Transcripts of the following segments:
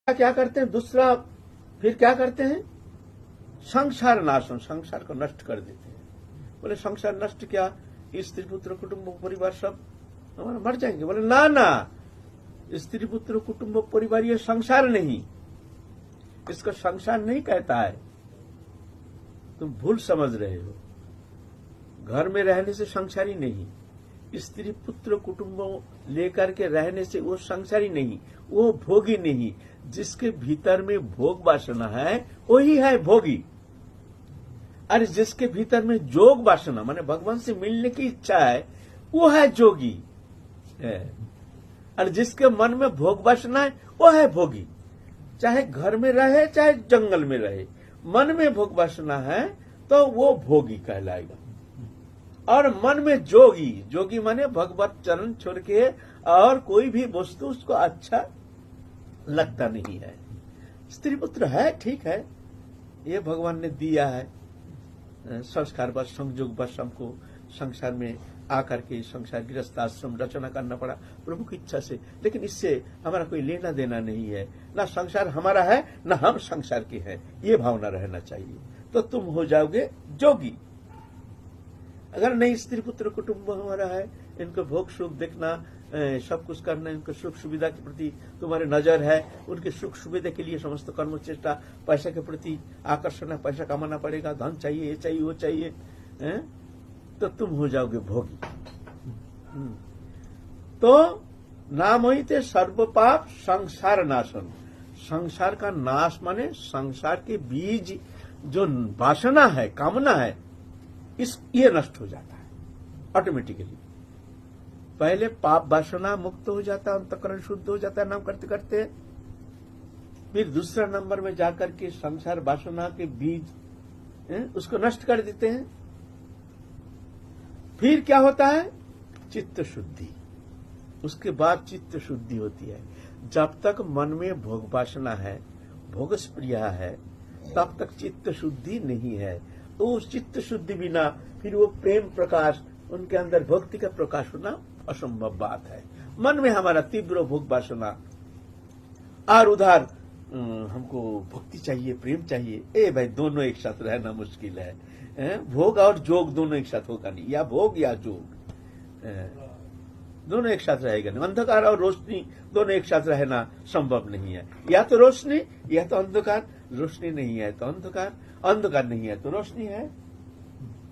क्या करते हैं दूसरा, फिर क्या करते हैं, संसार नाशन, संसार को नष्ट कर देते हैं। बोले संसार नष्ट क्या, स्त्री पुत्र कुटुंब परिवार सब हमारा मर जाएंगे। बोले ना ना, स्त्री पुत्र कुटुंब परिवार ये संसार नहीं, इसको संसार नहीं कहता है, तुम भूल समझ रहे हो। घर में रहने से संसारी नहीं, स्त्री पुत्र कुटुंब लेकर के रहने से वो संसारी नहीं, वो भोगी नहीं। जिसके भीतर में भोग वासना है वही है भोगी, और जिसके भीतर में जोग वासना माने भगवान से मिलने की इच्छा है वो है जोगी है। और जिसके मन में भोग वासना है वो है भोगी। चाहे घर में रहे चाहे जंगल में रहे, मन में भोग वासना है तो वो भोगी कहलाएगा। और मन में जोगी, जोगी माने भगवत चरण छोड़ के और कोई भी वस्तु उसको अच्छा लगता नहीं है। स्त्री पुत्र है ठीक है, ये भगवान ने दिया है, संस्कार बस संयोग बस हमको संसार में आकर के संसार गृहस्थ आश्रम रचना करना पड़ा प्रभु की इच्छा से। लेकिन इससे हमारा कोई लेना देना नहीं है, ना संसार हमारा है ना हम संसार के हैं, ये भावना रहना चाहिए, तो तुम हो जाओगे जोगी। अगर नहीं स्त्री पुत्र कुटुंब हमारा है, इनको भोग सुख देखना, सब कुछ करना, इनको सुख सुविधा के प्रति तुम्हारी नजर है, उनके सुख सुविधा के लिए समस्त कर्म चेष्टा, पैसा के प्रति आकर्षण है, पैसा कमाना पड़ेगा, धन चाहिए, ये चाहिए वो चाहिए, तो तुम हो जाओगे भोगी। तो नाम ही थे सर्व पाप संसार नाशन। संसार का नाश माने संसार के बीज जो वासना है, कामना है, ये नष्ट हो जाता है ऑटोमेटिकली। पहले पाप वासना मुक्त हो जाता है, अंतःकरण शुद्ध हो जाता है नाम करते करते। फिर दूसरा नंबर में जाकर के संसार वासना के बीज उसको नष्ट कर देते हैं। फिर क्या होता है, चित्त शुद्धि। उसके बाद चित्त शुद्धि होती है। जब तक मन में भोग वासना है, भोग स्प्रिया है, तब तक चित्त शुद्धि नहीं है। तो उस चित्त शुद्धि बिना फिर वो प्रेम प्रकाश, उनके अंदर भक्ति का प्रकाश होना असंभव बात है। मन में हमारा तीव्र भोग वासना और उधर हमको भक्ति चाहिए, प्रेम चाहिए, ए भाई दोनों एक साथ रहना मुश्किल है। भोग और जोग दोनों एक साथ होगा नहीं, या भोग या जोग दोनों एक साथ रहेगा नहीं। अंधकार और रोशनी दोनों एक साथ रहना संभव नहीं है। या तो रोशनी या तो अंधकार, रोशनी नहीं है तो अंधकार, अंधकार नहीं है तो रोशनी है।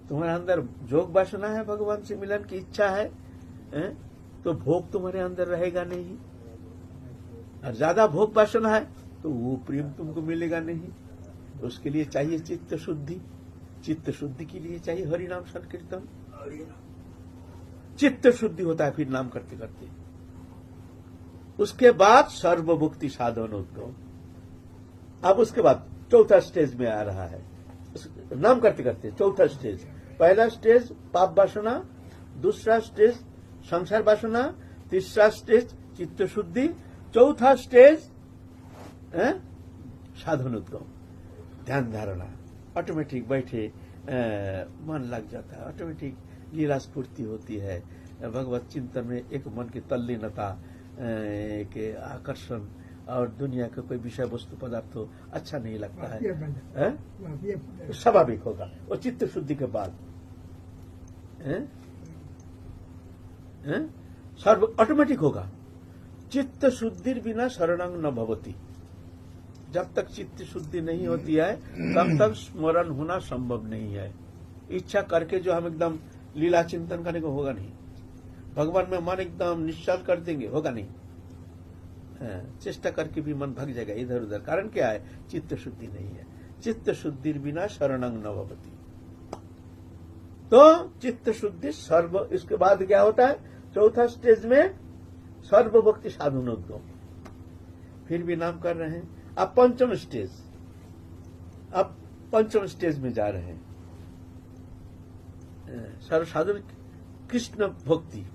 तुम्हारे अंदर जोग वासना है, भगवान से मिलन की इच्छा है, तो भोग तुम्हारे अंदर रहेगा नहीं। और ज्यादा भोग वासना है तो वो प्रेम तुमको मिलेगा नहीं। तो उसके लिए चाहिए चित्त शुद्धि। चित्त शुद्धि के लिए चाहिए हरि नाम संकीर्तन। चित्त शुद्धि होता है फिर नाम करते करते। उसके बाद सर्वभुक्ति साधन उद्गम। अब उसके बाद चौथा स्टेज में आ रहा है, नाम करते करते चौथा स्टेज। पहला स्टेज पाप वासना, दूसरा स्टेज संसार वासना, तीसरा स्टेज चित्त शुद्धि, चौथा स्टेज साधन उद्गम, ध्यान धारणा। ऑटोमेटिक बैठे मन लग जाता है, ऑटोमेटिक लीला स्फूर्ति होती है, भगवत चिंतन में एक मन की तल्लीनता, एक आकर्षण, और दुनिया का कोई विषय वस्तु पदार्थ हो अच्छा नहीं लगता है, स्वाभाविक होगा वो चित्त शुद्धि के बाद। सर्व ऑटोमेटिक होगा। चित्त शुद्धि बिना शरणं न भवति। जब तक चित्त शुद्धि नहीं होती है तब तक स्मरण होना संभव नहीं है। इच्छा करके जो हम एकदम लीला चिंतन करने को होगा नहीं, भगवान में मन एकदम निश्चल कर देंगे होगा नहीं, चेष्टा करके भी मन भग जाएगा इधर उधर। कारण क्या है, चित्त शुद्धि नहीं है। चित्त शुद्धि बिना शरणं न भवति। तो चित्त शुद्धि सर्व। इसके बाद क्या होता है, चौथा स्टेज में सर्वभक्ति साधनोद्गम। फिर भी नाम कर रहे हैं। अब पंचम स्टेज, अब पंचम स्टेज में जा रहे हैं, सर्व साधन कृष्ण भक्ति।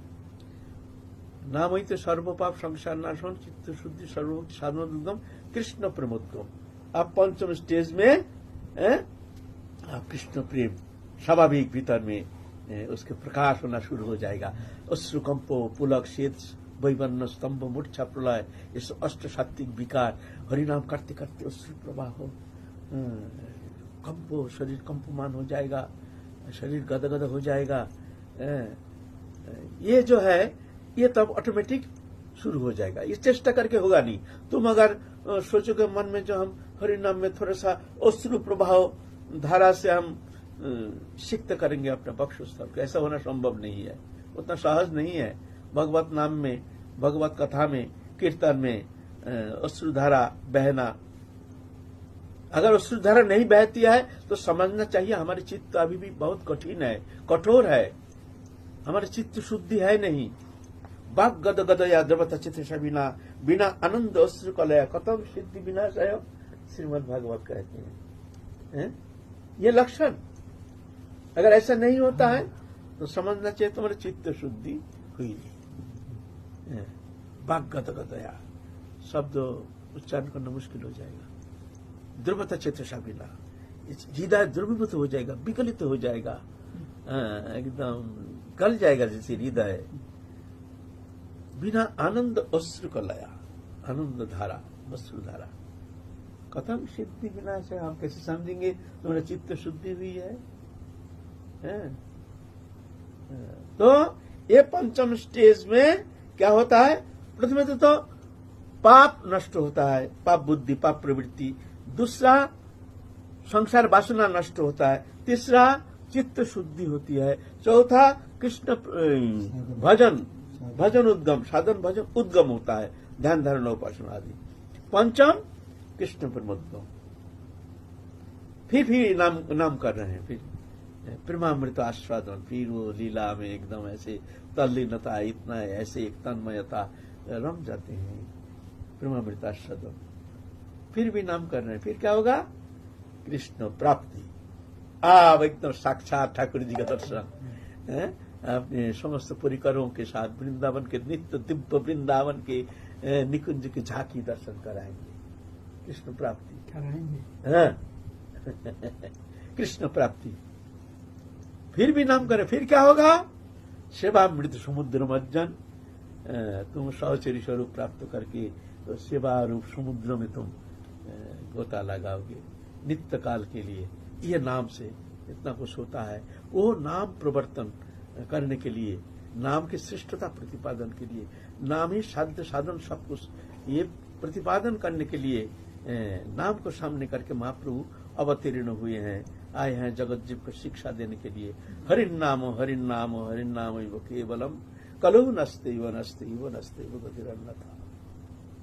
नाम ही तो सर्व पाप संसार नाशन, चित्त शुद्धि सर्वभक्ति साधनोद्गम, कृष्ण प्रेमोद्गम। अब पंचम स्टेज में अब कृष्ण प्रेम स्वाभाविक भीतर में उसके प्रकाश होना शुरू हो जाएगा। अश्रुकंपो पुलक शेत वैवर्ण स्तंभ मूर्छा प्रलय, इस अष्ट सात्विक विकार, हरिनाम करते करते अश्रु प्रवाह हो, कंपो, शरीर कंपमान हो जाएगा, शरीर गदगद हो जाएगा। ये जो है ये तब ऑटोमेटिक शुरू हो जाएगा। ये चेष्टा करके होगा नहीं। तुम अगर सोचोगे मन में जो हम हरिनाम में थोड़ा सा अश्रु प्रभाव धारा से हम सिक्त करेंगे अपने वक्षस्थल को, ऐसा होना संभव नहीं है, उतना सहज नहीं है। भगवत नाम में, भगवत कथा में, कीर्तन में अश्रुधारा बहना, अगर अश्रुधारा नहीं बहती है तो समझना चाहिए हमारी चित्त अभी भी बहुत कठिन है, कठोर है, हमारी चित्त शुद्धि है नहीं। बाग गद गदया द्रवत चित्त बिना, बिना आनंद अश्रु कलया कतम सिद्धि विनाशय, श्रीमद् भागवत कहते हैं। ये लक्षण अगर ऐसा नहीं होता है तो समझना चाहिए तुम्हारी चित्त शुद्धि हुई नहीं। बाग गद गदया शब्द उच्चारण करना मुश्किल हो जाएगा। द्रवत चित्त बिना, हृदय द्रवीभूत हो जाएगा, विकलित हो जाएगा, एकदम गल जाएगा जैसे हृदय। बिना आनंद अश्रु कलया, आनंद धारा, अश्रु धारा, कथम सिद्धि विनाश है। हम कैसे समझेंगे तुम्हारा चित्त शुद्धि हुई है? तो ये पंचम स्टेज में क्या होता है? प्रथम तो पाप नष्ट होता है, पाप बुद्धि, पाप प्रवृत्ति। दूसरा संसार वासना नष्ट होता है। तीसरा चित्त शुद्धि होती है। चौथा कृष्ण भजन, भजन उद्गम, साधन भजन उद्गम होता है, ध्यान धारणा उपासना आदि। पंचम कृष्ण प्रेमोद्गम। फिर नाम कर रहे हैं, फिर प्रेमामृत आस्वादन, फिर वो लीला में एकदम ऐसे तल्लीनता, इतना ऐसे एक तन्मयता, रम जाते हैं। प्रेमामृत आस्वादन, फिर भी नाम कर रहे हैं। फिर क्या होगा? कृष्ण प्राप्ति। आप एकदम साक्षात ठाकुर जी का दर्शन अपने समस्त परिकरों के साथ वृंदावन के नित्य दिव्य वृंदावन के निकुंज की झांकी दर्शन कराएंगे। कृष्ण प्राप्ति कराएंगे। कृष्ण प्राप्ति। फिर भी नाम करें, फिर क्या होगा? सेवा मृत समुद्र मज्जन। तुम सहचरी स्वरूप प्राप्त करके तो सेवा रूप समुद्र में तुम गोता लगाओगे नित्य काल के लिए। ये नाम से इतना कुछ होता है। वो नाम प्रवर्तन करने के लिए, नाम की श्रेष्ठता प्रतिपादन के लिए, नाम ही साध्य साधन सब कुछ, ये प्रतिपादन करने के लिए नाम को सामने करके महाप्रभु अवतीर्ण हुए हैं, आए हैं जगत जीव को शिक्षा देने के लिए। हरिन्नामो हरिन्नामो हरिन्नामो केवलम कलु नस्ते इव नस्ते इव नस्ते इव गतिरन्नथा।